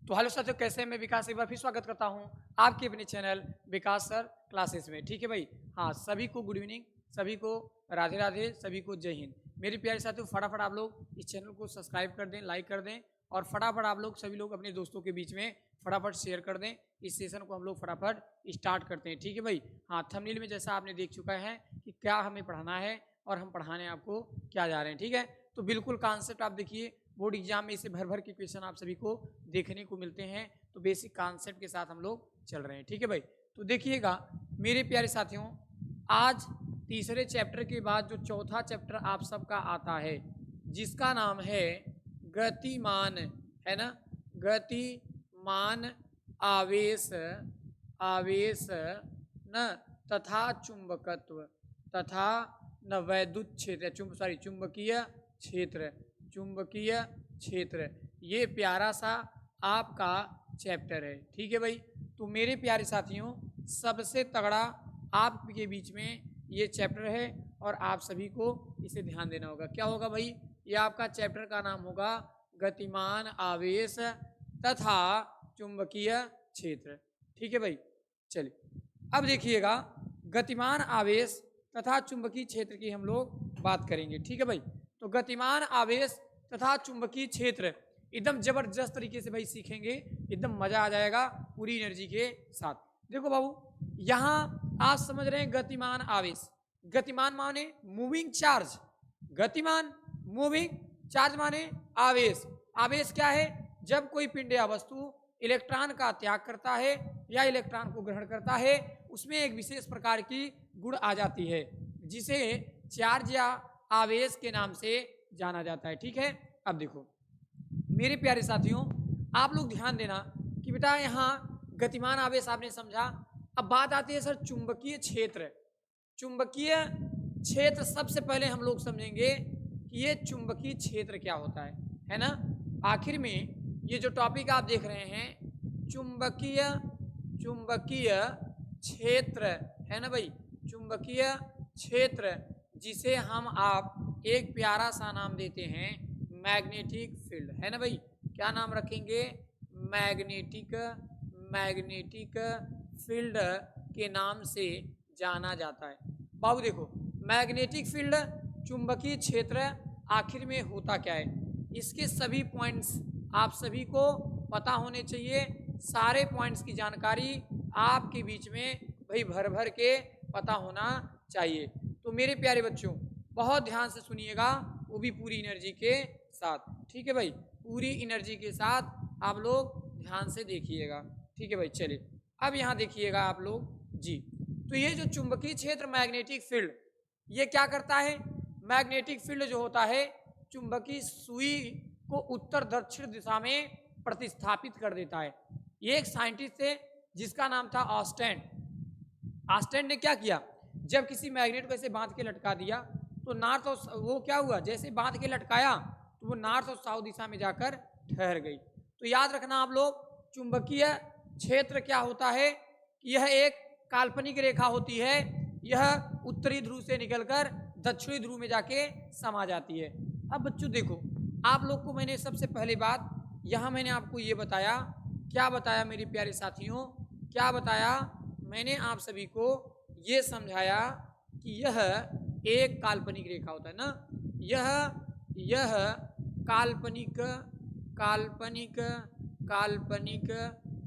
तो हेलो साथियों, कैसे हैं? मैं विकास एक बार फिर स्वागत करता हूं आपके अपने चैनल विकास सर क्लासेस में। ठीक है भाई, हाँ सभी को गुड इवनिंग, सभी को राधे राधे, सभी को जय हिंद। मेरे प्यारे साथियों, फटाफट आप लोग इस चैनल को सब्सक्राइब कर दें, लाइक कर दें और फटाफट आप लोग सभी लोग अपने दोस्तों के बीच में फटाफट शेयर कर दें। इस सेशन को हम लोग फटाफट स्टार्ट करते हैं। ठीक है भाई, हाँ थंबनेल में जैसा आपने देख चुका है कि क्या हमें पढ़ाना है और हम पढ़ाने आपको क्या जा रहे हैं। ठीक है, तो बिल्कुल कॉन्सेप्ट आप देखिए, बोर्ड एग्जाम में इसे भर भर के क्वेश्चन आप सभी को देखने को मिलते हैं, तो बेसिक कॉन्सेप्ट के साथ हम लोग चल रहे हैं। ठीक है भाई, तो देखिएगा मेरे प्यारे साथियों, आज तीसरे चैप्टर के बाद जो चौथा चैप्टर आप सबका आता है जिसका नाम है गतिमान, है ना, गतिमान आवेश, आवेश न तथा चुंबकत्व तथा न वैद्युत क्षेत्र, चुंबकीय क्षेत्र, चुंबकीय क्षेत्र, ये प्यारा सा आपका चैप्टर है। ठीक है भाई, तो मेरे प्यारे साथियों, सबसे तगड़ा आपके बीच में ये चैप्टर है और आप सभी को इसे ध्यान देना होगा। क्या होगा भाई? ये आपका चैप्टर का नाम होगा गतिमान आवेश तथा चुंबकीय क्षेत्र। ठीक है भाई, चलिए अब देखिएगा, गतिमान आवेश तथा चुंबकीय क्षेत्र की हम लोग बात करेंगे। ठीक है भाई, तो गतिमान आवेश तथा चुंबकीय क्षेत्र एकदम जबरदस्त तरीके से भाई सीखेंगे, एकदम मजा आ जाएगा पूरी एनर्जी के साथ। देखो बाबू, यहां आप समझ रहे हैं गतिमान आवेश, गतिमान माने मूविंग चार्ज, गतिमान मूविंग चार्ज माने आवेश। आवेश क्या है? जब कोई पिंड या वस्तु इलेक्ट्रॉन का त्याग करता है या इलेक्ट्रॉन को ग्रहण करता है, उसमें एक विशेष प्रकार की गुण आ जाती है जिसे चार्ज या आवेश के नाम से जाना जाता है। ठीक है, अब देखो मेरे प्यारे साथियों, आप लोग ध्यान देना कि बेटा यहाँ गतिमान आवेश आपने समझा। अब बात आती है सर चुंबकीय क्षेत्र। चुंबकीय क्षेत्र सबसे पहले हम लोग समझेंगे कि ये चुंबकीय क्षेत्र क्या होता है ना। आखिर में ये जो टॉपिक आप देख रहे हैं चुंबकीय, चुंबकीय क्षेत्र है ना भाई, चुंबकीय क्षेत्र, जिसे हम आप एक प्यारा सा नाम देते हैं मैग्नेटिक फील्ड, है ना भाई। क्या नाम रखेंगे? मैग्नेटिक, मैग्नेटिक फील्ड के नाम से जाना जाता है। बाबू देखो, मैग्नेटिक फील्ड, चुंबकीय क्षेत्र, आखिर में होता क्या है, इसके सभी पॉइंट्स आप सभी को पता होने चाहिए। सारे पॉइंट्स की जानकारी आपके बीच में भाई भर भर के पता होना चाहिए। तो मेरे प्यारे बच्चों बहुत ध्यान से सुनिएगा, वो भी पूरी एनर्जी के साथ। ठीक है भाई, पूरी एनर्जी के साथ आप लोग ध्यान से देखिएगा। ठीक है भाई, चलिए अब यहाँ देखिएगा आप लोग जी। तो ये जो चुंबकीय क्षेत्र मैग्नेटिक फील्ड, ये क्या करता है? मैग्नेटिक फील्ड जो होता है चुंबकीय सुई को उत्तर दक्षिण दिशा में प्रतिस्थापित कर देता है। ये एक साइंटिस्ट थे जिसका नाम था ऑस्टेन। ऑस्टेन ने क्या किया, जब किसी मैग्नेट को ऐसे बांध के लटका दिया तो नॉर्थ और वो क्या हुआ, जैसे बांध के लटकाया तो वो नॉर्थ और साउथ दिशा में जाकर ठहर गई। तो याद रखना आप लोग, चुंबकीय क्षेत्र क्या होता है कि यह एक काल्पनिक रेखा होती है, यह उत्तरी ध्रुव से निकलकर दक्षिणी ध्रुव में जाके समा जाती है। अब बच्चों देखो, आप लोग को मैंने सबसे पहली बात यहाँ मैंने आपको ये बताया, क्या बताया मेरे प्यारे साथियों, क्या बताया मैंने आप सभी को? ये समझाया कि यह एक काल्पनिक रेखा होता है ना, यह काल्पनिक, काल्पनिक, काल्पनिक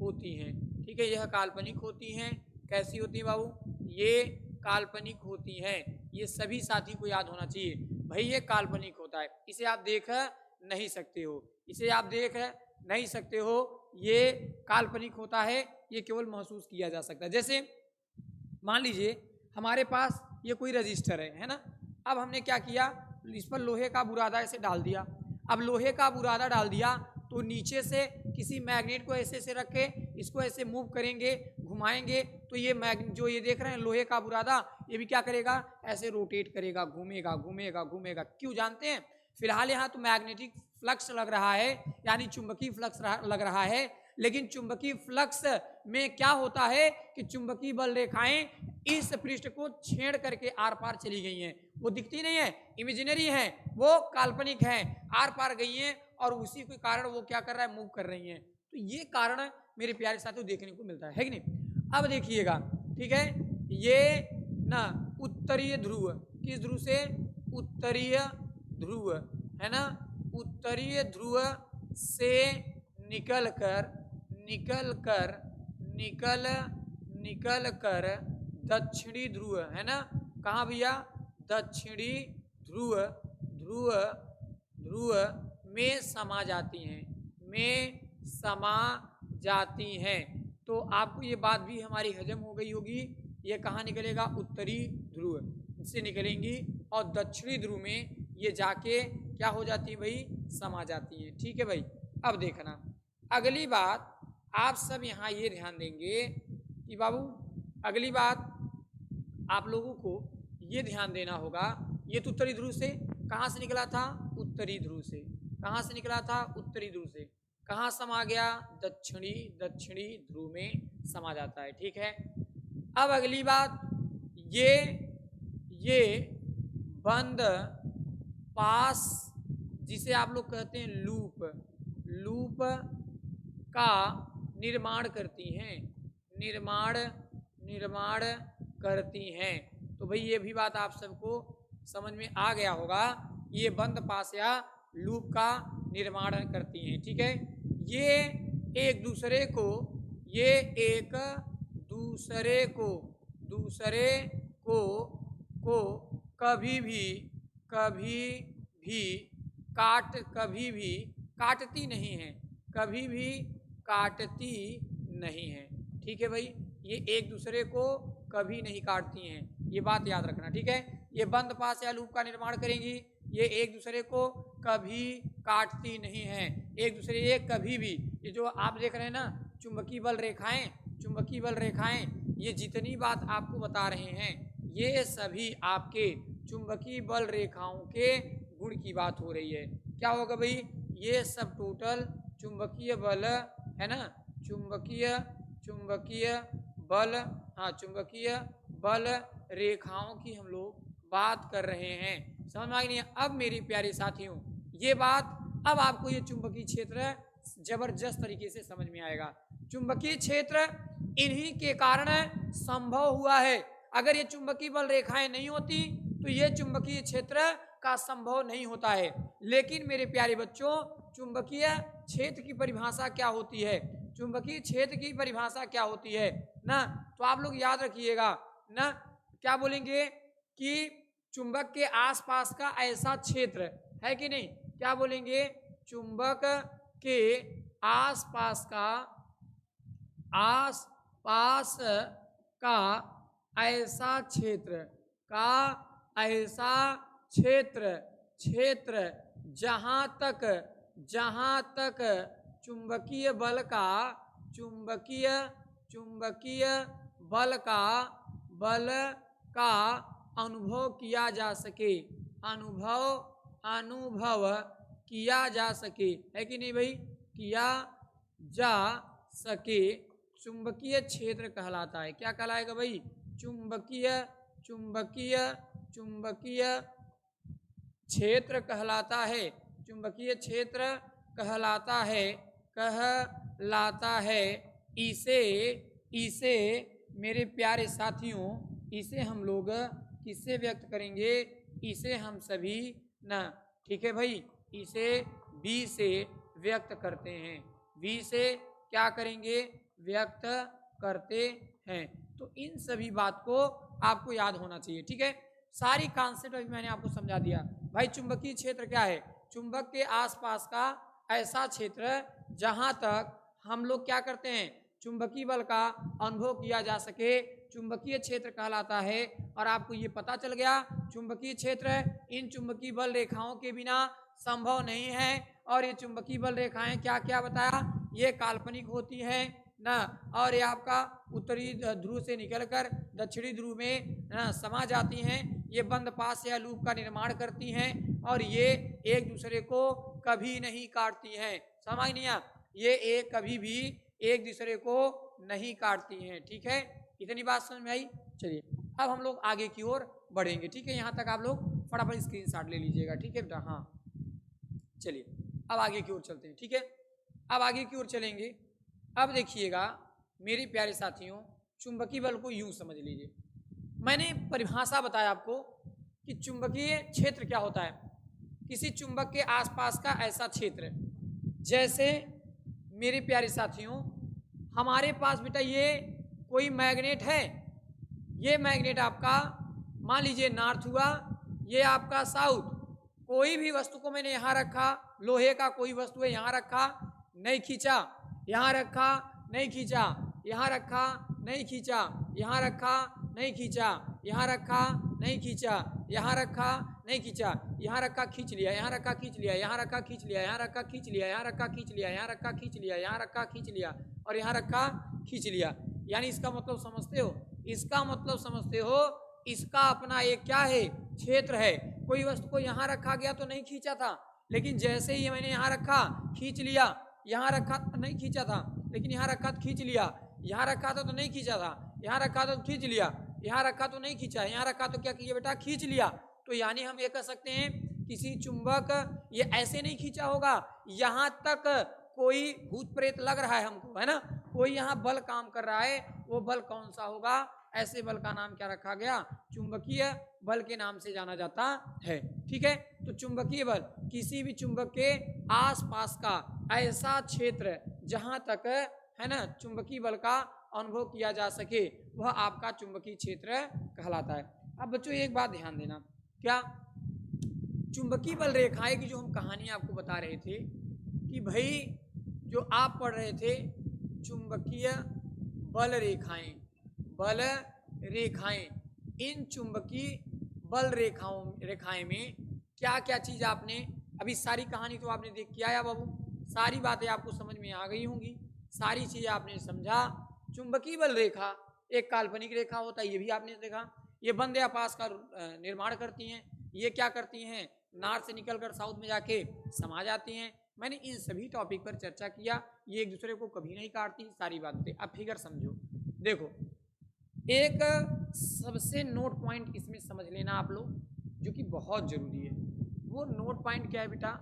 होती हैं। ठीक है, यह काल्पनिक होती हैं। कैसी होती है बाबू? ये काल्पनिक होती हैं। ये सभी साथी को याद होना चाहिए भाई, ये काल्पनिक होता है, इसे आप देख नहीं सकते हो, इसे आप देख नहीं सकते हो, ये काल्पनिक होता है, ये केवल महसूस किया जा सकता है। जैसे मान लीजिए हमारे पास ये कोई रजिस्टर है ना, अब हमने क्या किया, इस पर लोहे का बुरादा ऐसे डाल दिया। अब लोहे का बुरादा डाल दिया तो नीचे से किसी मैग्नेट को ऐसे से रख के इसको ऐसे मूव करेंगे, घुमाएंगे, तो ये जो ये देख रहे हैं लोहे का बुरादा, ये भी क्या करेगा, ऐसे रोटेट करेगा, घूमेगा घूमेगा घूमेगा। क्यों जानते हैं? फिलहाल यहाँ तो मैग्नेटिक फ्लक्स लग रहा है, यानी चुंबकीय फ्लक्स लग रहा है, लेकिन चुंबकीय फ्लक्स में क्या होता है कि चुंबकीय बल रेखाएं इस पृष्ठ को छेड़ करके आर पार चली गई हैं। वो दिखती नहीं है, इमेजिनरी है, वो काल्पनिक है, आर पार गई हैं और उसी के कारण वो क्या कर रहा है, मूव कर रही हैं। तो ये कारण मेरे प्यारे साथियों देखने को मिलता है कि नहीं। अब देखिएगा, ठीक है, ये ना उत्तरीय ध्रुव, किस ध्रुव से, उत्तरीय ध्रुव, है ना, उत्तरीय ध्रुव से निकल कर निकल कर निकल निकल कर दक्षिणी ध्रुव, है ना, कहाँ भैया, दक्षिणी ध्रुव ध्रुव ध्रुव में समा जाती हैं, में समा जाती हैं। तो आपको ये बात भी हमारी हजम हो गई होगी, ये कहाँ निकलेगा, उत्तरी ध्रुव से निकलेंगी और दक्षिणी ध्रुव में ये जाके क्या हो जाती है भाई, समा जाती हैं। ठीक है भाई। अब देखना अगली बात, आप सब यहाँ ये ध्यान देंगे कि बाबू अगली बात आप लोगों को ये ध्यान देना होगा, ये तो उत्तरी ध्रुव से कहाँ से निकला था, उत्तरी ध्रुव से, कहाँ से निकला था, उत्तरी ध्रुव से, कहाँ समा गया, दक्षिणी दक्षिणी ध्रुव में समा जाता है। ठीक है। अब अगली बात, ये बंद पास जिसे आप लोग कहते हैं लूप, लूप का निर्माण करती हैं, निर्माण करती हैं। तो भाई ये भी बात आप सबको समझ में आ गया होगा, ये बंद पास या लूप का निर्माण करती हैं। ठीक है। ये एक दूसरे को कभी भी काटती नहीं है, कभी भी काटती नहीं है। ठीक है भाई, ये एक दूसरे को कभी नहीं काटती हैं, ये बात याद रखना। ठीक है। ये बंद पास या लूप का निर्माण करेंगी, ये एक दूसरे को कभी काटती नहीं है, एक दूसरे ये कभी भी, ये जो आप देख रहे हैं ना चुंबकीय बल रेखाएं, ये जितनी बात आपको बता रहे हैं ये सभी आपके चुंबकीय बल रेखाओं के गुण की बात हो रही है। क्या होगा भाई, ये सब टोटल चुंबकीय बल है ना, चुंबकीय बल रेखाओं की हम लोग बात कर रहे हैं। समझ में आ गई? अब मेरे प्यारे साथियों, ये बात अब आपको ये चुंबकीय क्षेत्र जबरदस्त तरीके से समझ में आएगा। चुंबकीय क्षेत्र इन्हीं के कारण संभव हुआ है। अगर ये चुंबकीय बल रेखाएं नहीं होती तो ये चुंबकीय क्षेत्र का संभव नहीं होता है। लेकिन मेरे प्यारे बच्चों, चुंबकीय क्षेत्र की परिभाषा क्या होती है, चुंबकीय क्षेत्र की परिभाषा क्या होती है ना, तो आप लोग याद रखिएगा ना, क्या बोलेंगे कि चुंबक के आसपास का ऐसा क्षेत्र है कि नहीं, क्या बोलेंगे, चुंबक के आसपास का ऐसा क्षेत्र जहां तक चुंबकीय बल का अनुभव किया जा सके, है कि नहीं भाई, किया जा सके, चुंबकीय क्षेत्र कहलाता है। क्या कहलाएगा भाई, चुंबकीय क्षेत्र कहलाता है, चुंबकीय क्षेत्र कहलाता है। इसे मेरे प्यारे साथियों, इसे हम लोग किससे व्यक्त करेंगे, इसे हम सभी ना, ठीक है भाई, इसे V से व्यक्त करते हैं, V से क्या करेंगे, व्यक्त करते हैं। तो इन सभी बात को आपको याद होना चाहिए। ठीक है। सारी कॉन्सेप्ट अभी मैंने आपको समझा दिया। भाई चुंबकीय क्षेत्र क्या है, चुंबक के आसपास का ऐसा क्षेत्र जहां तक हम लोग क्या करते हैं, चुंबकीय बल का अनुभव किया जा सके, चुंबकीय क्षेत्र कहलाता है। और आपको ये पता चल गया, चुंबकीय क्षेत्र इन चुंबकीय बल रेखाओं के बिना संभव नहीं है। और ये चुंबकीय बल रेखाएं क्या क्या बताया, ये काल्पनिक होती हैं ना, और ये आपका उत्तरी ध्रुव से निकलकर दक्षिणी ध्रुव में ना समा जाती हैं। ये बंद पास या लूप का निर्माण करती हैं और ये एक दूसरे को कभी नहीं काटती हैं। समझ नहीं आ, ये एक कभी भी एक दूसरे को नहीं काटती हैं। ठीक है, इतनी बात समझ में आई। चलिए अब हम लोग आगे की ओर बढ़ेंगे। ठीक है, यहाँ तक आप लोग फटाफट स्क्रीनशॉट ले लीजिएगा। ठीक है बेटा, हाँ चलिए अब आगे की ओर चलते हैं। ठीक है, अब आगे की ओर चलेंगे। अब देखिएगा मेरे प्यारे साथियों, चुंबकीय बल को यूं समझ लीजिए। मैंने परिभाषा बताया आपको कि चुंबकीय क्षेत्र क्या होता है। किसी चुंबक के आसपास का ऐसा क्षेत्र, जैसे मेरे प्यारे साथियों हमारे पास बेटा ये कोई मैग्नेट है, ये मैग्नेट आपका मान लीजिए नॉर्थ हुआ, ये आपका साउथ। कोई भी वस्तु को मैंने यहाँ रखा, लोहे का कोई वस्तु है यहाँ रखा, नहीं खींचा, यहाँ रखा नहीं खींचा, यहाँ रखा नहीं खींचा, यहाँ रखा नहीं खींचा, यहाँ रखा नहीं खींचा, यहाँ रखा नहीं खींचा, यहाँ रखा खींच लिया, यहाँ रखा खींच लिया, यहाँ रखा खींच लिया, यहाँ रखा खींच लिया, यहाँ रखा खींच लिया, यहाँ रखा खींच लिया, यहाँ रखा खींच लिया और यहाँ रखा खींच लिया। यानी इसका मतलब समझते हो, इसका मतलब समझते हो, इसका अपना एक क्या है, क्षेत्र है। कोई वस्तु को यहाँ रखा गया तो नहीं खींचा था, लेकिन जैसे ही मैंने यहाँ रखा खींच लिया, यहाँ रखा तो नहीं खींचा था, लेकिन यहाँ रखा तो खींच लिया, यहाँ रखा था तो नहीं खींचा था, यहाँ रखा तो खींच लिया, यहाँ रखा तो नहीं खींचा, यहाँ रखा तो क्या किया बेटा, खींच लिया। तो यानी हम ये कह सकते हैं किसी चुंबक ये ऐसे नहीं खींचा होगा, यहाँ तक कोई भूत प्रेत लग रहा है हमको, है ना, कोई यहाँ बल काम कर रहा है। वो बल कौन सा होगा, ऐसे बल का नाम क्या रखा गया, चुंबकीय बल के नाम से जाना जाता है। ठीक है, तो चुंबकीय बल किसी भी चुंबक के आसपास का ऐसा क्षेत्र जहां तक है ना चुंबकीय बल का अनुभव किया जा सके, वह आपका चुंबकीय क्षेत्र कहलाता है। अब बच्चों एक बात ध्यान देना, क्या चुंबकीय बल रेखाएं की जो हम कहानी आपको बता रहे थे कि भाई जो आप पढ़ रहे थे चुंबकीय बल रेखाएं, बल रेखाएं, इन चुंबकीय बल रेखाएं में क्या क्या चीज आपने अभी सारी कहानी तो आपने देख के आया बाबू, सारी बातें आपको समझ में आ गई होंगी, सारी चीजें आपने समझा। चुंबकीय बल रेखा एक काल्पनिक रेखा होता है, ये भी आपने देखा। ये बंद या पास का निर्माण करती हैं। ये क्या करती हैं, नॉर्थ से निकलकर साउथ में जाके समा जाती हैं। मैंने इन सभी टॉपिक पर चर्चा किया, ये एक दूसरे को कभी नहीं काटती, सारी बातें। अब फिगर समझो, देखो एक सबसे नोट पॉइंट इसमें समझ लेना आप लोग, जो कि बहुत जरूरी है। वो नोट पॉइंट क्या है बेटा,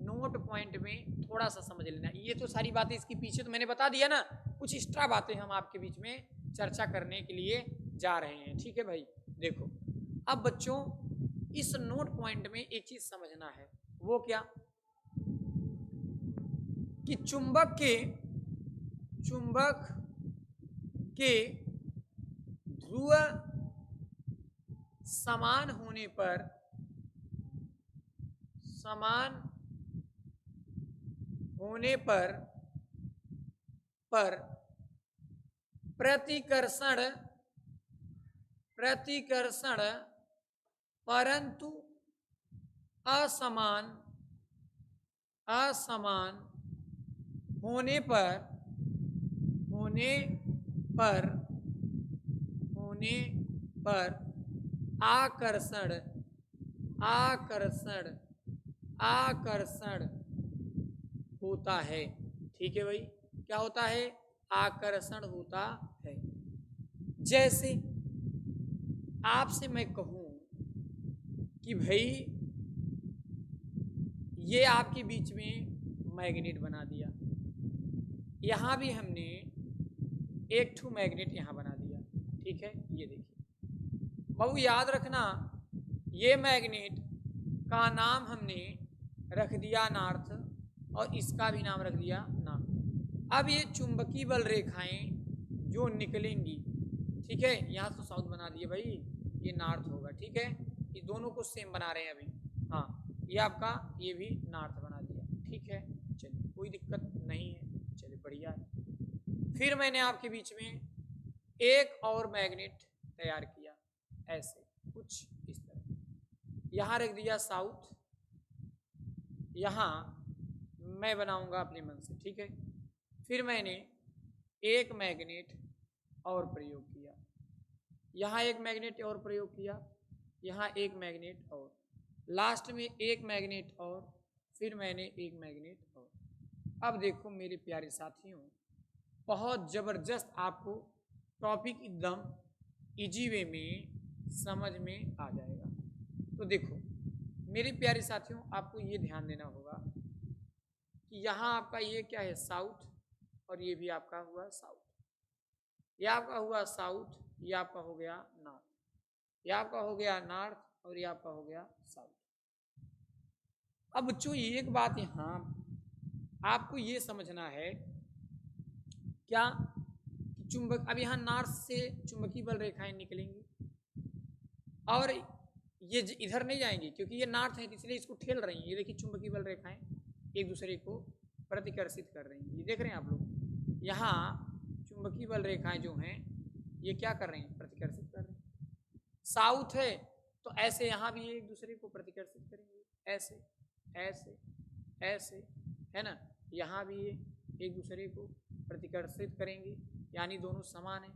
नोट पॉइंट में थोड़ा सा समझ लेना। ये तो सारी बातें इसके पीछे तो मैंने बता दिया ना, कुछ एक्स्ट्रा बातें हम आपके बीच में चर्चा करने के लिए जा रहे हैं। ठीक है भाई, देखो अब बच्चों इस नोट पॉइंट में एक चीज समझना है, वो क्या कि चुंबक के ध्रुव समान होने पर प्रतिकर्षण परंतु असमान होने पर आकर्षण होता है। ठीक है भाई, क्या होता है, आकर्षण होता है। जैसे आपसे मैं कहूं कि भाई ये आपके बीच में मैग्नेट बना दिया, यहां भी हमने एक ठू मैग्नेट यहां बना दिया। ठीक है, ये देखिए बाबू याद रखना, ये मैग्नेट का नाम हमने रख दिया नॉर्थ और इसका भी नाम रख दिया नॉर्थ। अब ये चुंबकीय बल रेखाएं जो निकलेंगी, ठीक है, यहाँ तो साउथ बना दिए भाई, ये नॉर्थ होगा। ठीक है, ये दोनों को सेम बना रहे हैं अभी। हाँ, ये आपका ये भी नॉर्थ बना दिया। ठीक है, चलिए कोई दिक्कत नहीं है, चलिए बढ़िया है। फिर मैंने आपके बीच में एक और मैग्नेट तैयार किया, ऐसे कुछ इस तरह, यहाँ रख दिया साउथ, यहाँ मैं बनाऊंगा अपने मन से। ठीक है, फिर मैंने एक मैग्नेट और प्रयोग किया, यहाँ एक मैग्नेट और प्रयोग किया, यहाँ एक मैग्नेट और, लास्ट में एक मैग्नेट और, फिर मैंने एक मैग्नेट और। अब देखो मेरे प्यारे साथियों, बहुत ज़बरदस्त आपको टॉपिक एकदम इजी वे में समझ में आ जाएगा। तो देखो मेरे प्यारे साथियों, आपको ये ध्यान देना होगा कि यहाँ आपका ये क्या है साउथ और ये भी आपका हुआ साउथ, ये आपका हुआ साउथ, ये आपका हो गया नॉर्थ, ये आपका हो गया नॉर्थ और ये आपका हो गया साउथ। अब बच्चों एक बात यहाँ आपको ये समझना है क्या कि चुंबक, अब यहाँ नॉर्थ से चुंबकीय बल रेखाएं निकलेंगी और ये इधर नहीं जाएंगी क्योंकि ये नॉर्थ है इसलिए इसको ठेल रही हैं। ये देखिए चुंबकीय बल रेखाएं एक दूसरे को प्रतिकर्षित कर रही हैं, ये देख रहे हैं आप लोग। यहाँ चुंबकीय बल रेखाएं जो हैं ये क्या कर रही हैं, प्रतिकर्षित कर रही हैं। साउथ है तो ऐसे यहाँ भी एक दूसरे को प्रतिकर्षित करेंगे, ऐसे ऐसे ऐसे, है ना। यहाँ भी ये एक दूसरे को प्रतिकर्षित करेंगे, यानी दोनों समान है।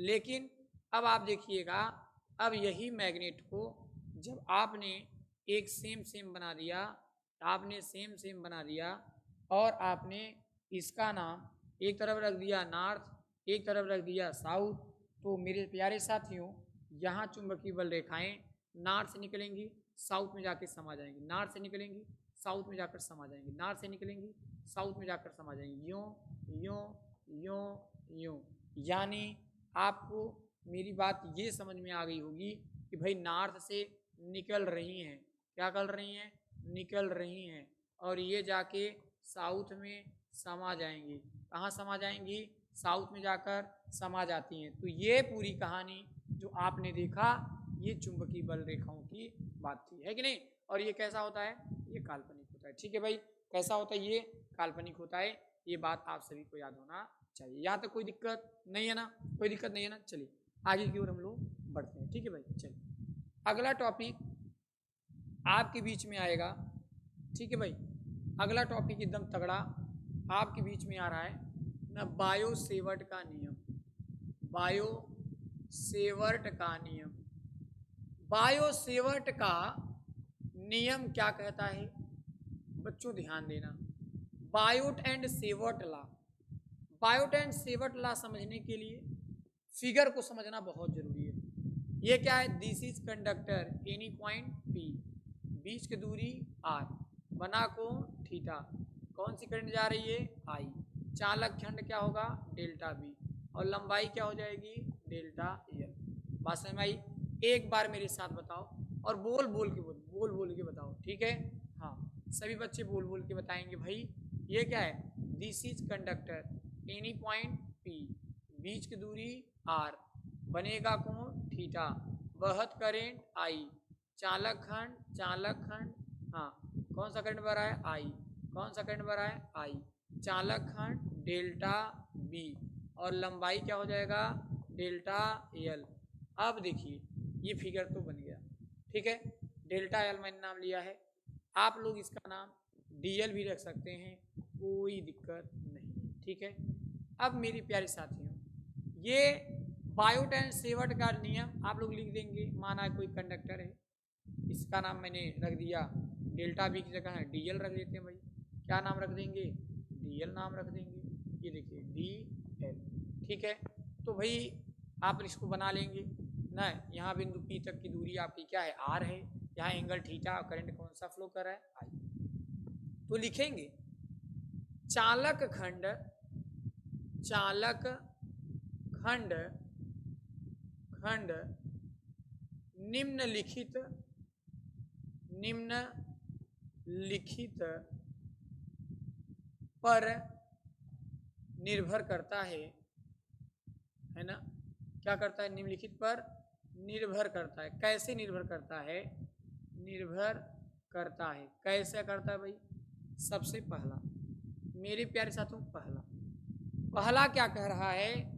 लेकिन अब आप देखिएगा, अब यही मैग्नेट को जब आपने एक सेम सेम बना दिया, आपने सेम सेम बना दिया और आपने इसका नाम एक तरफ रख दिया नॉर्थ, एक तरफ रख दिया साउथ, तो मेरे प्यारे साथियों यहाँ चुंबकीय बल रेखाएं नॉर्थ से निकलेंगी, साउथ में जाकर समा जाएंगी, नॉर्थ से निकलेंगी, साउथ में जाकर समा जाएंगी, नॉर्थ से निकलेंगी, साउथ में जाकर समा जाएंगी, यूं यूं यूं यूं। यानी आपको मेरी बात ये समझ में आ गई होगी कि भाई नॉर्थ से निकल रही हैं, क्या कर रही हैं, निकल रही हैं और ये जाके साउथ में समा जाएंगी। कहाँ समा जाएंगी, साउथ में जाकर समा जाती हैं। तो ये पूरी कहानी जो आपने देखा ये चुंबकीय बल रेखाओं की बात थी, है कि नहीं। और ये कैसा होता है, ये काल्पनिक होता है। ठीक है भाई, कैसा होता है, ये काल्पनिक होता है। ये बात आप सभी को याद होना चाहिए। यहाँ तक कोई दिक्कत नहीं है ना, कोई दिक्कत नहीं है ना। चलिए आगे की ओर हम लोग बढ़ते हैं। ठीक है भाई, चलिए अगला टॉपिक आपके बीच में आएगा। ठीक है भाई, अगला टॉपिक एकदम तगड़ा आपके बीच में आ रहा है ना, बायो सेवर्ट का नियम। बायो सेवर्ट का नियम, बायो सेवर्ट का नियम क्या कहता है बच्चों, ध्यान देना। Biot and Savart law, Biot and Savart law समझने के लिए फिगर को समझना बहुत जरूरी है। ये क्या है, this is conductor any point P, बीच की दूरी आर, बना कोण थीटा, कौन सी करंट जा रही है आई, चालक खंड क्या होगा डेल्टा बी और लंबाई क्या हो जाएगी डेल्टा एल। बात समझ में आई। एक बार मेरे साथ बताओ और बोल बोल के बताओ, ठीक है। हाँ, सभी बच्चे बोल बोल के बताएंगे भाई ये क्या है, this is conductor any point P, बीच की दूरी आर, बनेगा कोण थीटा, वहत करेंट आई, चालक खंड, हाँ कौन सा करंट बह रहा है आई, कौन सा करंट बह रहा है आई, चालक खंड डेल्टा बी और लंबाई क्या हो जाएगा डेल्टा एल। अब देखिए ये फिगर तो बन गया, ठीक है। डेल्टा एल मैंने नाम लिया है, आप लोग इसका नाम डीएल भी रख सकते हैं, कोई दिक्कत नहीं, ठीक है। अब मेरे प्यारे साथियों ये बायोट एंड सेवर्ट का नियम आप लोग लिख देंगे। माना कोई कंडक्टर है, इसका नाम मैंने रख दिया डेल्टा बी की जगह है डीएल रख देते हैं भाई, क्या नाम रख देंगे डीएल नाम रख देंगे, ये देखिए डीएल, ठीक है। तो भाई आप इसको बना लेंगे ना, यहाँ बिंदु पी तक की दूरी आपकी क्या है आर है, यहाँ एंगल थीटा, करंट कौन सा फ्लो कर रहा है आई। तो लिखेंगे चालक खंड निम्नलिखित पर निर्भर करता है ना। क्या करता है, निम्नलिखित पर निर्भर करता है। कैसे निर्भर करता है, निर्भर करता है कैसे करता है भाई, सबसे पहला मेरे प्यारे साथियों पहला क्या कह रहा है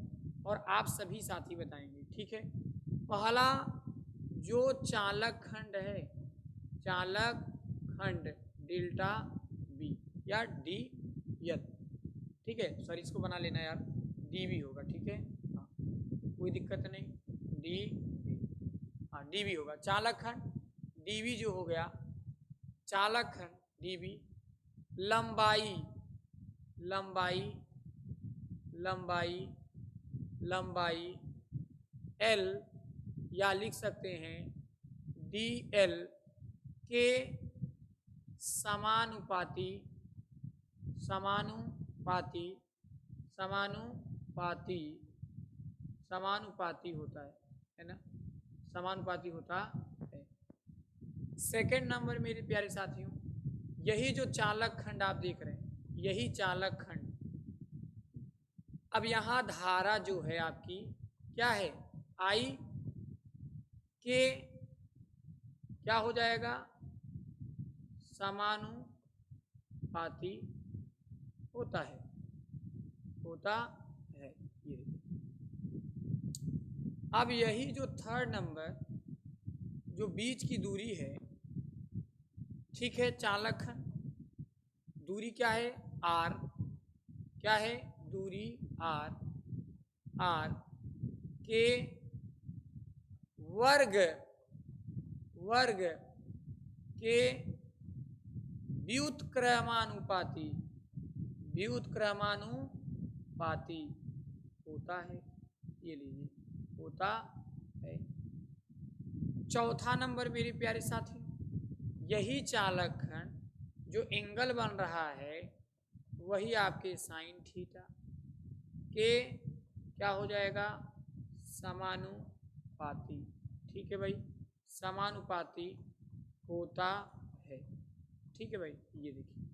और आप सभी साथी बताएंगे, ठीक है। पहला जो चालक खंड है, चालक खंड डेल्टा बी या डी एल, ठीक है। सॉरी इसको बना लेना यार, डी बी होगा, ठीक है। हाँ कोई दिक्कत नहीं, डी बी, हाँ डी बी होगा। चालक खंड डी बी जो हो गया, चालक खंड डी बी, लंबाई एल या लिख सकते हैं डी एल के समानुपाती समानुपाती, समानुपाती, समानुपाती होता है ना, समानुपाती होता है। सेकंड नंबर मेरे प्यारे साथियों, यही जो चालक खंड आप देख रहे हैं, यही चालक खंड, अब यहां धारा जो है आपकी क्या है, आई के क्या हो जाएगा, समानुपाती होता है, होता है। ये अब यही जो थर्ड नंबर जो बीच की दूरी है, ठीक है, चालक खंड दूरी क्या है, आर, क्या है दूरी आर, आर के वर्ग, वर्ग के व्युत्क्रमानुपाती, व्युत्क्रमानुपाती होता है। ये लीजिए, होता है। चौथा नंबर मेरे प्यारे साथी, यही चालक खंड जो एंगल बन रहा है वही आपके साइन थीटा के क्या हो जाएगा, समानुपाती। ठीक है भाई, समानुपाती होता है। ठीक है भाई, ये देखिए,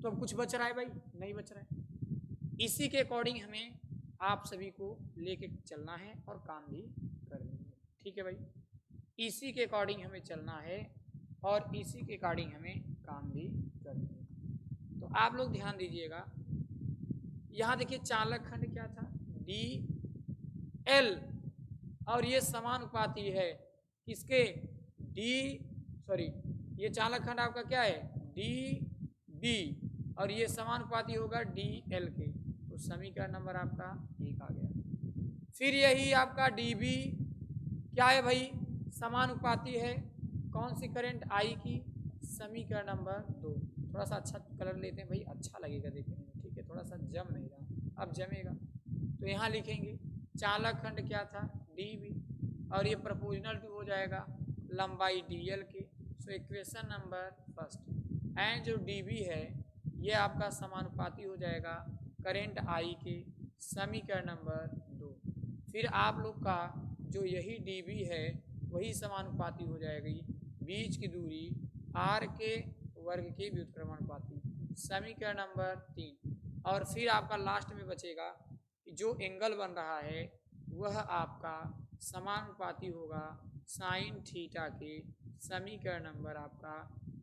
तो अब कुछ बच रहा है भाई, नहीं बच रहा है। इसी के अकॉर्डिंग हमें आप सभी को लेके चलना है और काम भी करनी है। ठीक है भाई, इसी के अकॉर्डिंग हमें चलना है और इसी के अकॉर्डिंग हमें काम भी करनी है। तो आप लोग ध्यान दीजिएगा, यहां देखिए चालक खंड क्या था, डी एल, और ये समानुपाती है किसके, डी, सॉरी, ये चालक खंड आपका क्या है, डी बी, और ये समानुपाती होगा डी एल के। तो समीकरण नंबर आपका 1 आ गया। फिर यही आपका डी बी क्या है भाई, समानुपाती है कौन सी, करंट आई की, समीकरण नंबर 2। थोड़ा सा अच्छा कलर लेते हैं भाई, अच्छा लगेगा देखने में। ठीक है, थोड़ा सा जम नहीं रहा, अब जमेगा। तो यहाँ लिखेंगे चालक खंड क्या था, डी बी, और ये प्रोपोर्शनल टू हो जाएगा लंबाई डी एल के। So equation number first, and जो डी बी है ये आपका समानुपाती हो जाएगा करंट आई के, समीकरण नंबर 2। फिर आप लोग का जो यही डी बी है वही समानुपाती हो जाएगी बीच की दूरी आर के वर्ग के व्युत्क्रमानुपाती, समीकरण नंबर 3। और फिर आपका लास्ट में बचेगा कि जो एंगल बन रहा है वह आपका समानुपाती होगा साइन थीटा के, समीकरण नंबर आपका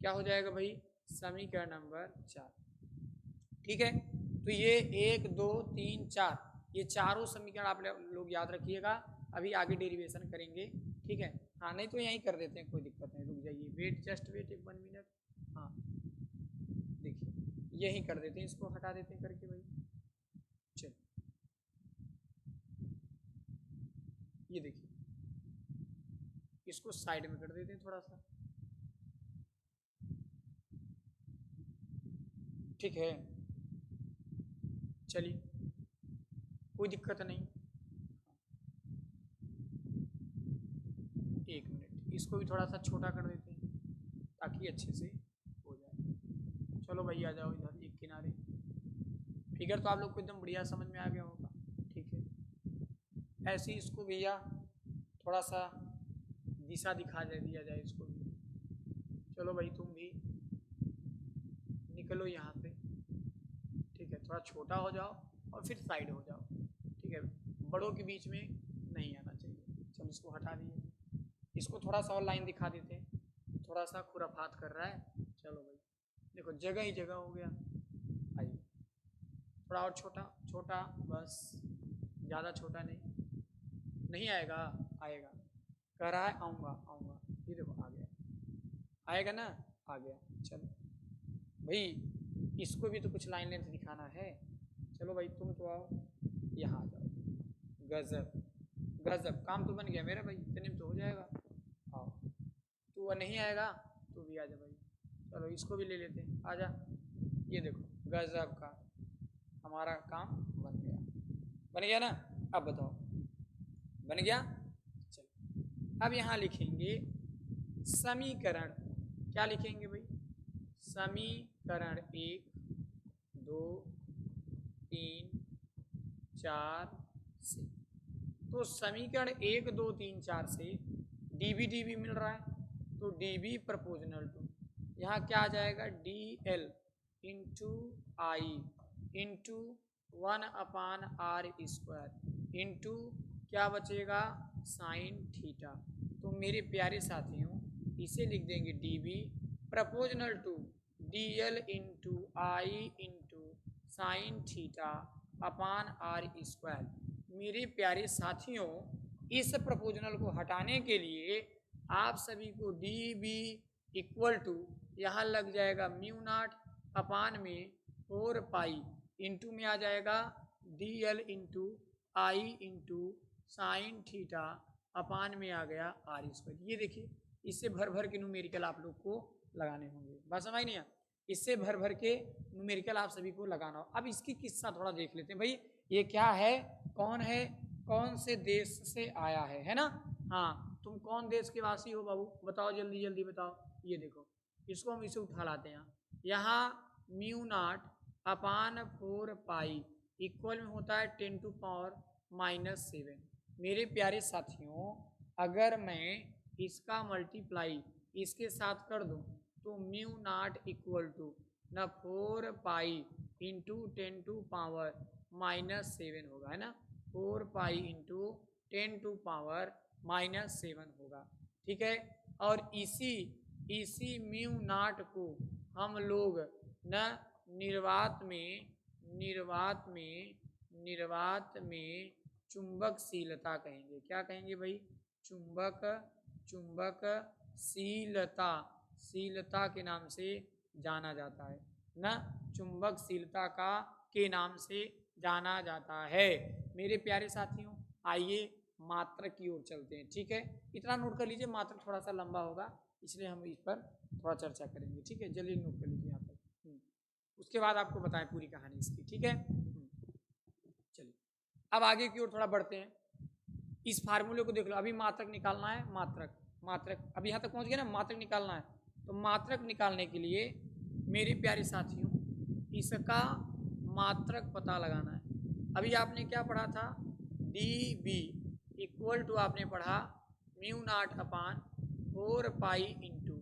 क्या हो जाएगा भाई, समीकरण नंबर 4। ठीक है, तो ये 1 2 3 4 ये चारों समीकरण आप लोग याद रखिएगा, अभी आगे डेरिवेशन करेंगे। ठीक है, हाँ नहीं तो यहीं कर देते हैं, कोई दिक्कत नहीं, रुक जाइए, वेट, जस्ट वेट 1 मिनट। हाँ देखिए, यहीं कर देते हैं, इसको हटा देते हैं करके भाई। चल ये देखिए, इसको साइड में कर देते हैं थोड़ा सा। ठीक है, चलिए कोई दिक्कत नहीं। 1 मिनट, इसको भी थोड़ा सा छोटा कर देते हैं ताकि अच्छे से हो जाए। चलो भाई आ जाओ इधर एक किनारे। फिगर तो आप लोग को एकदम बढ़िया समझ में आ गया होगा। ठीक है, ऐसे ही इसको भैया थोड़ा सा दिशा दिखा दिया जाए इसको भी। चलो भाई तुम भी निकलो यहाँ से। ठीक है, थोड़ा छोटा हो जाओ और फिर साइड हो जाओ। ठीक है, बड़ों के बीच में नहीं आना चाहिए। चलो इसको हटा दिए, इसको थोड़ा सा और लाइन दिखा देते हैं, थोड़ा सा खुराफात कर रहा है। चलो भाई देखो, जगह ही जगह हो गया। आइए थोड़ा और छोटा छोटा, बस ज़्यादा छोटा नहीं, नहीं आएगा, आएगा, कह रहा है आऊँगा आऊँगा, ये देखो आ गया, आएगा ना, आ गया। चलो भाई इसको भी तो कुछ लाइन लेंथ दिखाना है। चलो भाई तुम तो आओ, यहाँ आ जाओ। गजब गजब, काम तो बन गया मेरा भाई, इतने में तो हो जाएगा। आओ, तू नहीं आएगा, तू भी आ जा भाई। चलो इसको भी ले लेते हैं, आ जा। ये देखो गजब का हमारा काम बन गया, बन गया ना। अब बताओ बन गया। चलो अब यहाँ लिखेंगे समीकरण, क्या लिखेंगे भाई, समीकरण 1 2 3 4 से। तो समीकरण 1 2 3 4 से डी बी मिल रहा है, तो डी बी प्रपोजनल टू, यहाँ क्या आ जाएगा, D L into I into 1/r² into क्या बचेगा, साइन थीटा। तो मेरे प्यारे साथियों इसे लिख देंगे D B proportional to D L into I into sine theta r²। मेरे प्यारे साथियों इस प्रपोजनल को हटाने के लिए आप सभी को डी बी इक्वल टू यहाँ लग जाएगा म्यू नॉट अपान में 4 पाई इंटू में आ जाएगा D L into I into sine theta अपान में आ गया r²। ये देखिए इससे भर भर के न्यूमेरिकल आप लोग को लगाने होंगे, बात समझ नहीं है, इससे भर भर के न्यूमेरिकल आप सभी को लगाना हो। अब इसकी किस्सा थोड़ा देख लेते हैं भाई, ये क्या है, कौन है, कौन से देश से आया है ना। हाँ, तुम कौन देश के वासी हो बाबू, बताओ जल्दी जल्दी बताओ। ये देखो इसको हम इसे उठा लाते हैं, यहाँ mu nought upon 4 pi equal में होता है 10⁻⁻⁷। मेरे प्यारे साथियों अगर मैं इसका मल्टीप्लाई इसके साथ कर दूं तो म्यू नॉट इक्वल टू न 4 पाई इंटू 10⁻⁻7 होगा, है ना, 4 पाई इंटू 10⁻⁻7 होगा, ठीक है। और इसी म्यू नॉट को हम लोग न निर्वात में चुंबकशीलता कहेंगे। क्या कहेंगे भाई, चुंबकशीलता के नाम से जाना जाता है ना, चुंबकशीलता के नाम से जाना जाता है। मेरे प्यारे साथियों आइए मात्रक की ओर चलते हैं, ठीक है। इतना नोट कर लीजिए, मात्रक थोड़ा सा लंबा होगा इसलिए हम इस पर थोड़ा चर्चा करेंगे, ठीक है। जल्दी नोट कर लीजिए यहाँ पर, उसके बाद आपको बताएं पूरी कहानी इसकी, ठीक है। चलिए अब आगे की ओर थोड़ा बढ़ते हैं। इस फार्मूले को देख लो, अभी मात्रक निकालना है, मात्रक अभी यहाँ तक पहुँच गए ना, मात्रक निकालना है। तो मात्रक निकालने के लिए मेरे प्यारे साथियों इसका मात्रक पता लगाना है। अभी आपने क्या पढ़ा था, डी बी इक्वल टू आपने पढ़ा mu nought upon 4 pi into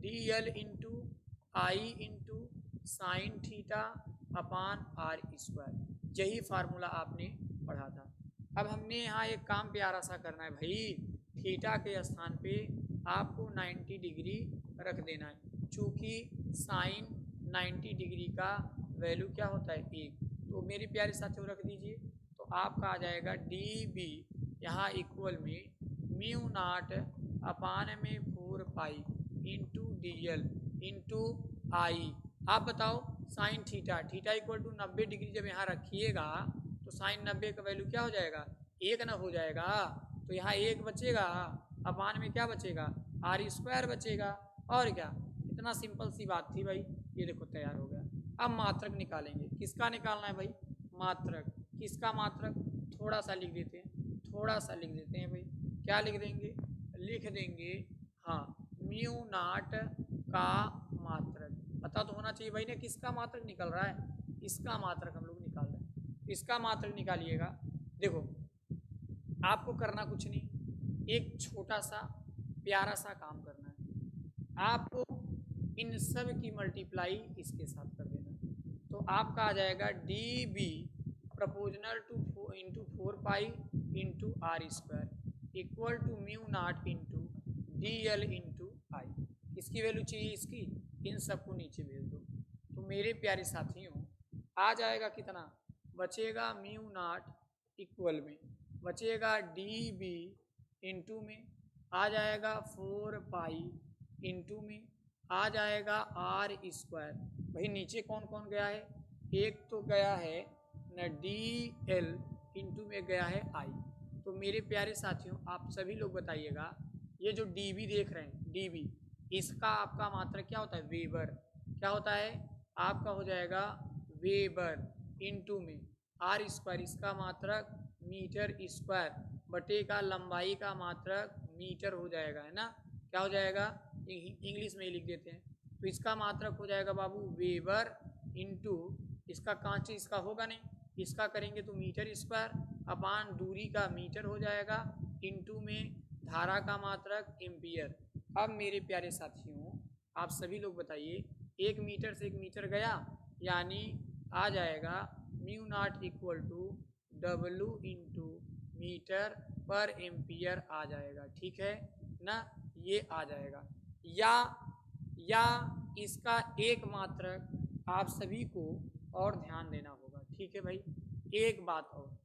D L into I into sine theta upon r²। यही फार्मूला आपने पढ़ा था। अब हमने यहाँ एक काम प्यारा सा करना है भाई, थीटा के स्थान पे आपको 90 डिग्री रख देना है, चूँकि साइन 90 डिग्री का वैल्यू क्या होता है 1। तो मेरे प्यारे साथियों रख दीजिए, तो आपका आ जाएगा डी बी यहाँ इक्वल में म्यू नॉट अपान में 4 pi into D L into I. आप बताओ sine theta equal to 90 degree जब यहाँ रखिएगा तो साइन 90 का वैल्यू क्या हो जाएगा, 1 ना हो जाएगा। तो यहाँ 1 बचेगा, अपान में क्या बचेगा, r² बचेगा, और क्या। इतना सिंपल सी बात थी भाई, ये देखो तैयार हो गया। अब मात्रक निकालेंगे, किसका निकालना है भाई, मात्रक। किसका मात्रक, थोड़ा सा लिख देते हैं भाई। क्या लिख देंगे, हाँ म्यू नॉट का मात्रक। पता तो होना चाहिए भाई ने किसका मात्रक निकल रहा है, इसका मात्रक हम लोग निकाल रहे हैं। इसका मात्रक निकालिएगा। देखो आपको करना कुछ नहीं, एक छोटा सा प्यारा सा काम करना है, आपको इन सब की मल्टीप्लाई इसके साथ कर देना। तो आपका आ जाएगा D B proportional to into 4 pi into r² equal to mu nought into D L into I. इसकी वैल्यू चाहिए इसकी, इन सबको नीचे भेज दो। तो मेरे प्यारे साथियों आ जाएगा कितना, बचेगा म्यू नॉट इक्वल में बचेगा डी बी इंटू में आ जाएगा 4 पाई इंटू में आ जाएगा r²। भाई नीचे कौन कौन गया है, एक तो गया है न डी एल इंटू में गया है आई। तो मेरे प्यारे साथियों आप सभी लोग बताइएगा, ये जो डी बी देख रहे हैं, डी बी इसका आपका मात्रक क्या होता है, वेबर। क्या होता है आपका, हो जाएगा वेबर इंटू में r², इसका मात्रक मीटर स्क्वायर बटे का लंबाई का मात्रक मीटर हो जाएगा, है ना। क्या हो जाएगा, इंग्लिश में ही लिख देते हैं। तो इसका मात्रक हो जाएगा बाबू वेबर इंटू इसका कांच इसका होगा नहीं, इसका करेंगे तो मीटर स्क्वायर अपान दूरी का मीटर हो जाएगा, इनटू में धारा का मात्रक एम्पियर। अब मेरे प्यारे साथियों आप सभी लोग बताइए, 1 मीटर से 1 मीटर गया, यानी आ जाएगा mu naught equal to W into metre पर एम्पियर आ जाएगा। ठीक है ना, ये आ जाएगा। या इसका एक मात्रक आप सभी को और ध्यान देना होगा। ठीक है भाई, एक बात और,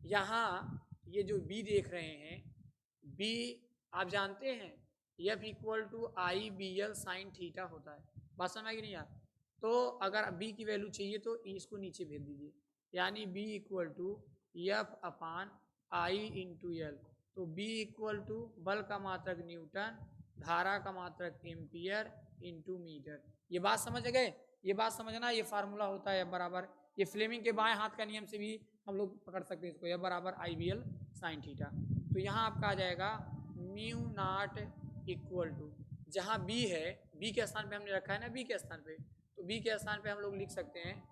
यहाँ ये जो B देख रहे हैं, B आप जानते हैं F equal to I B L sine theta होता है। बात समझ कि नहीं यार? तो अगर B की वैल्यू चाहिए तो इसको नीचे भेज दीजिए, यानी B equal to F upon I into L. तो B इक्वल टू बल का मात्रक न्यूटन, धारा का मात्रक एम्पियर इंटू मीटर। ये बात समझ गए? ये बात समझना, ये फार्मूला होता है F बराबर, ये फ्लेमिंग के बाएं हाथ का नियम से भी हम लोग पकड़ सकते हैं इसको, F बराबर आई बी एल साइन थीटा। तो यहाँ आपका आ जाएगा म्यू नॉट इक्वल टू, जहाँ B है, B के स्थान पे हमने रखा है ना, B के स्थान पे, तो B के स्थान पे हम लोग लिख सकते हैं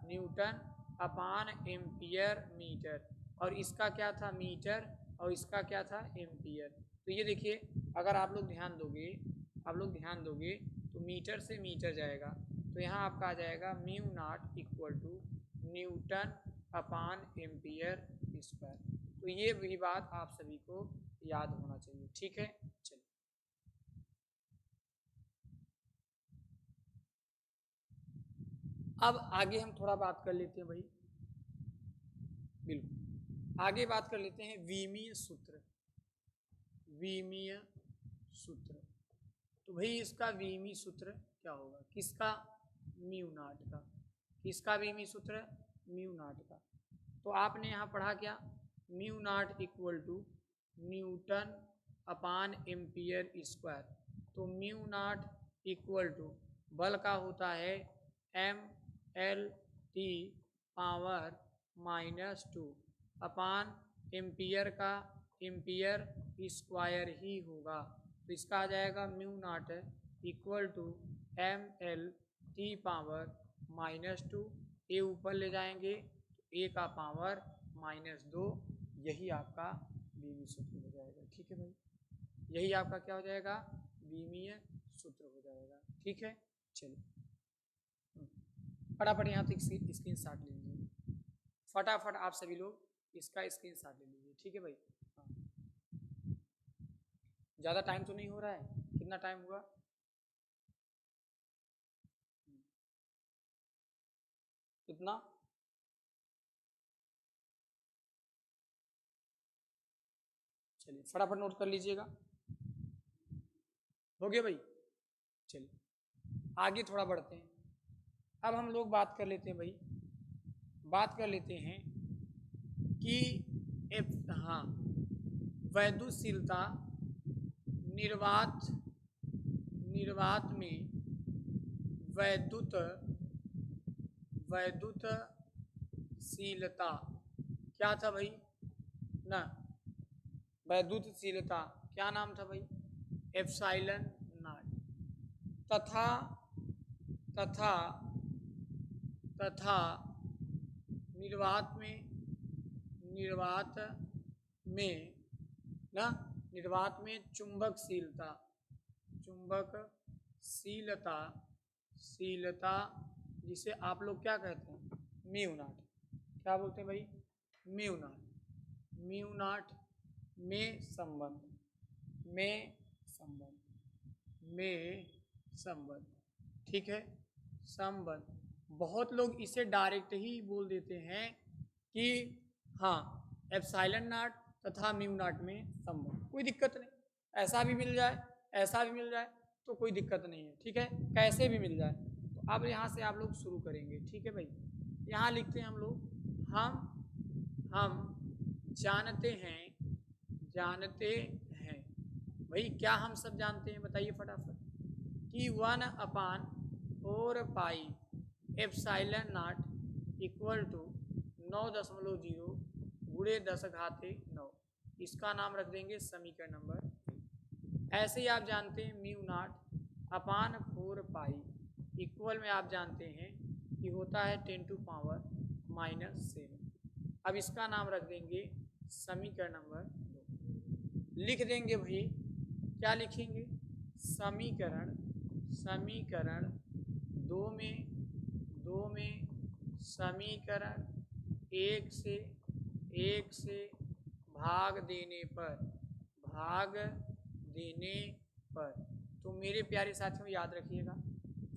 न्यूटन अपान एम्पियर मीटर, और इसका क्या था मीटर, और इसका क्या था एम्पियर। तो ये देखिए, अगर आप लोग ध्यान दोगे तो मीटर से मीटर जाएगा, तो यहाँ आपका आ जाएगा mu naught equal to newton upon ampere square. तो ये भी बात आप सभी को याद होना चाहिए। ठीक है, चलिए अब आगे हम थोड़ा बात कर लेते हैं भाई, बिल्कुल आगे बात कर लेते हैं विमीय सूत्र। तो भाई इसका विमीय सूत्र क्या होगा, किसका? म्यू नॉट का। किसका विमीय सूत्र? म्यू नॉट का। तो आपने यहाँ पढ़ा क्या, mu naught equal to newton upon ampere square. तो म्यू नॉट इक्वल टू बल का होता है MLT पावर -2 अपान एम्पियर का एम्पियर स्क्वायर ही होगा। तो इसका आ जाएगा mu naught equal to MLT power -2, A ऊपर ले जाएंगे तो ए का पावर -2, यही आपका विमीय सूत्र हो जाएगा। ठीक है भाई, यही आपका क्या हो जाएगा, विमीय सूत्र हो जाएगा। ठीक है, चलिए फटाफट यहाँ तक स्क्रीन शॉट ले लीजिए, फटाफट आप सभी लोग इसका स्क्रीन शॉट ले लीजिए। ठीक है भाई, हाँ ज़्यादा टाइम तो नहीं हो रहा है, कितना टाइम हुआ? कितना? चलिए फटाफट नोट कर लीजिएगा, हो गया भाई। चलिए आगे थोड़ा बढ़ते हैं। अब हम लोग बात कर लेते हैं भाई, बात कर लेते हैं कि हाँ वैद्युतशीलता निर्वात में वैद्युतशीलता क्या था भाई ना, वैद्युतशीलता क्या नाम था भाई, एप्सिलॉन नॉट। तथा निर्वात में चुंबकशीलता जिसे आप लोग क्या कहते हैं, म्यू नॉट। क्या बोलते हैं भाई, म्यू नॉट में संबंध। ठीक है, संबंध। बहुत लोग इसे डायरेक्ट ही बोल देते हैं कि हाँ एप्सिलॉन नॉट तथा म्यू नॉट में संबंध, कोई दिक्कत नहीं, ऐसा भी मिल जाए ऐसा भी मिल जाए तो कोई दिक्कत नहीं है। ठीक है, कैसे भी मिल जाए। तो अब यहाँ से आप लोग शुरू करेंगे। ठीक है भाई, यहाँ लिखते हैं हम लोग, हम जानते हैं भाई, क्या हम सब जानते हैं बताइए फटाफट, कि 1/4 pi epsilon naught equal to 9.0 गुणे 10⁻⁹। इसका नाम रख देंगे समीकरण नंबर। ऐसे ही आप जानते हैं mu nought upon 4 pi equal में आप जानते हैं कि होता है 10 टू पावर -7। अब इसका नाम रख देंगे समीकरण नंबर 2। लिख देंगे भाई, क्या लिखेंगे? समीकरण समीकरण 2 में समीकरण 1 से भाग देने पर तो मेरे प्यारे साथियों याद रखिएगा,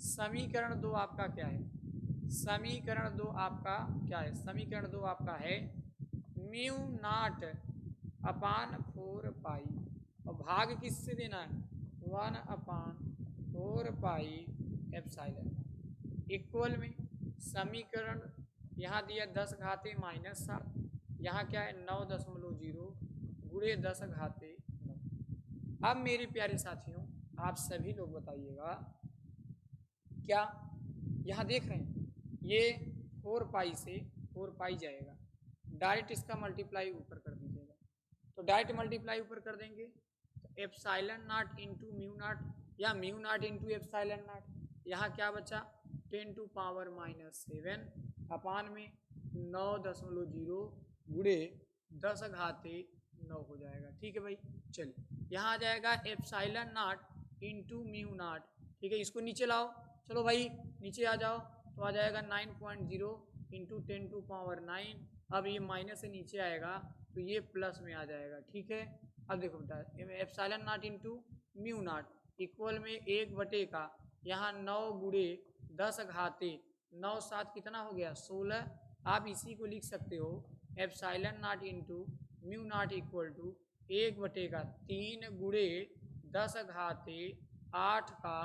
समीकरण 2 आपका क्या है? समीकरण 2 आपका क्या है? समीकरण 2 आपका है म्यू नॉट अपान 4 पाई, और भाग किससे देना है? 1/4 पाई एप्सिलॉन। इक्वल में समीकरण यहाँ दिया 10 घाते -7, यहाँ क्या है 9.0 गुणे 10 घाते 9। अब मेरे प्यारे साथियों आप सभी लोग बताइएगा, क्या यहाँ देख रहे हैं ये 4 पाई से 4 पाई जाएगा, डायरेक्ट इसका मल्टीप्लाई ऊपर कर दीजिएगा। तो डायरेक्ट मल्टीप्लाई ऊपर कर देंगे तो epsilon not into mu nought या mu nought into epsilon nought, यहाँ क्या बचा 10 टू पावर -7 अपान में 9.0 गुणे 10 घाते 9 हो जाएगा। ठीक है भाई, चलिए यहाँ आ जाएगा epsilon not into mu not. ठीक है, इसको नीचे लाओ, चलो भाई नीचे आ जाओ, तो आ जाएगा 9.0 इंटू 10 टू पावर 9। अब ये माइनस से नीचे आएगा तो ये प्लस में आ जाएगा। ठीक है, अब देखो बेटा epsilon not into mu naught equal में 1 का यहाँ 9 गुणे 10 घाते 9 7 कितना हो गया 16। आप इसी को लिख सकते हो epsilon not into mu naught equal to 1 का 3 गुणे 10 घाते 8 का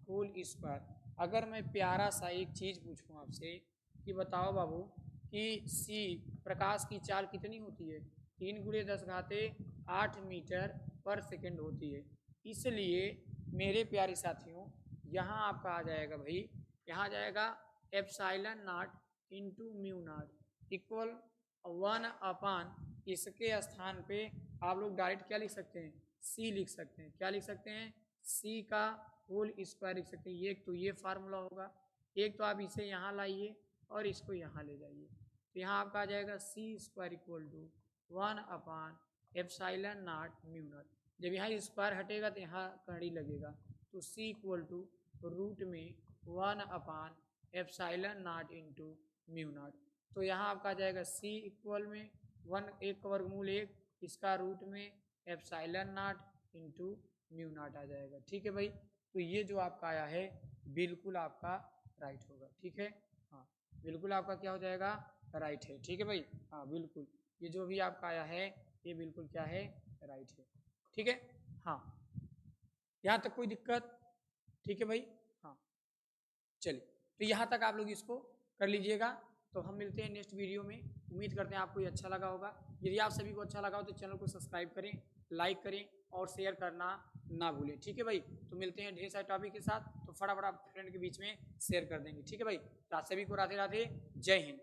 होल स्क्वायर। अगर मैं प्यारा सा एक चीज़ पूछूं आपसे कि बताओ बाबू कि सी प्रकाश की चाल कितनी होती है? 3 गुणे 10 घाते 8 मीटर पर सेकंड होती है। इसलिए मेरे प्यारे साथियों यहाँ आपका आ जाएगा भाई, यहाँ आ जाएगा epsilon not into mu naught equal 1/, इसके स्थान पे आप लोग डायरेक्ट क्या लिख सकते हैं? सी लिख सकते हैं। क्या लिख सकते हैं? सी का होल स्क्वायर लिख सकते हैं। एक तो ये फार्मूला होगा, एक तो आप इसे यहाँ लाइए और इसको यहाँ ले जाइए, तो यहाँ आपका आ जाएगा सी स्क्वायर इक्वल टू 1/एप्सिलॉन नॉट म्यू नॉट। जब यहाँ स्क्वायर हटेगा तो यहाँ कड़ी लगेगा, तो सी इक्वल टू रूट में 1/एप्सिलॉन नॉट इंटू म्यू नॉट। तो यहाँ आपका आ जाएगा सी इक्वल में 1 का वर्गमूल 1, इसका रूट में epsilon not into mu nought आ जाएगा। ठीक है भाई, तो ये जो आपका आया है बिल्कुल आपका राइट होगा। ठीक है, हाँ बिल्कुल आपका क्या हो जाएगा? राइट है। ठीक है भाई, हाँ बिल्कुल ये जो भी आपका आया है ये बिल्कुल क्या है? राइट है। ठीक है, हाँ यहाँ तक कोई दिक्कत? ठीक है भाई, हाँ चलिए, तो यहाँ तक आप लोग इसको कर लीजिएगा। तो हम मिलते हैं नेक्स्ट वीडियो में। उम्मीद करते हैं आपको ये अच्छा लगा होगा। यदि आप सभी को अच्छा लगा हो तो चैनल को सब्सक्राइब करें, लाइक करें और शेयर करना ना भूलें। ठीक है भाई, तो मिलते हैं ढेर सारे टॉपिक के साथ, तो फटाफट आप फ्रेंड के बीच में शेयर कर देंगे। ठीक है भाई, तो आप सभी को राधे राधे, जय हिंद।